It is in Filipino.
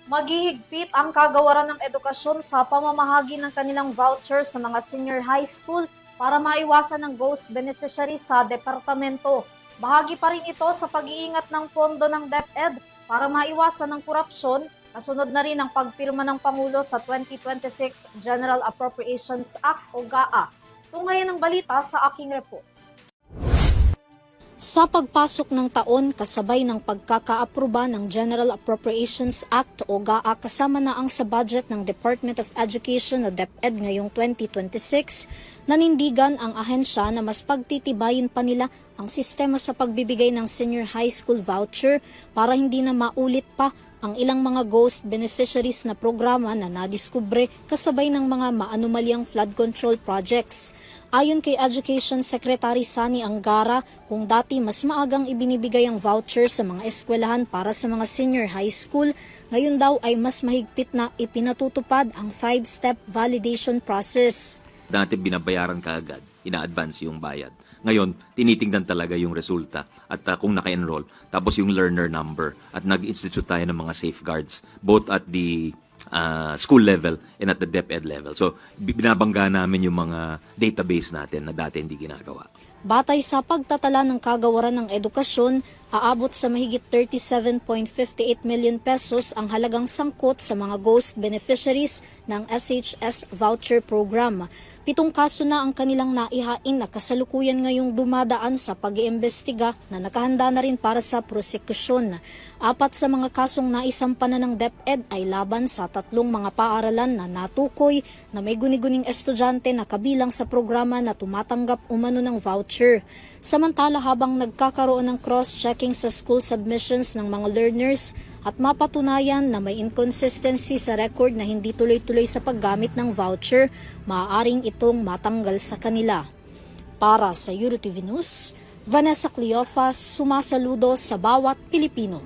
Maghihigpit ang kagawaran ng edukasyon sa pamamahagi ng kanilang voucher sa mga senior high school para maiwasan ng ghost beneficiary sa departamento. Bahagi pa rin ito sa pag-iingat ng pondo ng DepEd para maiwasan ng korupsyon, kasunod na rin ang pagpirma ng Pangulo sa 2026 General Appropriations Act o GAA. Tungayan ang balita sa aking report. Sa pagpasok ng taon, kasabay ng pagkakaapruba ng General Appropriations Act o GAA kasama na ang sa budget ng Department of Education o DepEd ngayong 2026, nanindigan ang ahensya na mas pagtitibayin pa nila ang sistema sa pagbibigay ng senior high school voucher para hindi na maulit pa ang ilang mga ghost beneficiaries na programa na nadiskubre kasabay ng mga maanumalyang flood control projects. Ayon kay Education Secretary Sani Angara, kung dati mas maagang ibinibigay ang voucher sa mga eskwelahan para sa mga senior high school, ngayon daw ay mas mahigpit na ipinatutupad ang 5-step validation process. Dati binabayaran ka agad, ina-advance yung bayad. Ngayon, tinitingnan talaga yung resulta at kung naka-enroll, tapos yung learner number at nag-institute tayo ng mga safeguards both at the school level and at the DepEd level. So, binabangga namin yung mga database natin na dati hindi ginagawa. Batay sa pagtatala ng kagawaran ng edukasyon, aabot sa mahigit 37.58 million pesos ang halagang sangkot sa mga ghost beneficiaries ng SHS voucher program. 7 kaso na ang kanilang naihain na kasalukuyan ngayong dumadaan sa pag-iimbestiga na nakahanda na rin para sa prosekusyon. 4 sa mga kasong naisampa na ng DepEd ay laban sa 3 mga paaralan na natukoy na may guni-guning estudyante na kabilang sa programa na tumatanggap umano ng voucher. Samantala habang nagkakaroon ng cross-checking sa school submissions ng mga learners at mapatunayan na may inconsistency sa record na hindi tuloy-tuloy sa paggamit ng voucher, maaaring itong matanggal sa kanila. Para sa EuroTV News, Vanessa Cleofas, sumasaludo sa bawat Pilipino.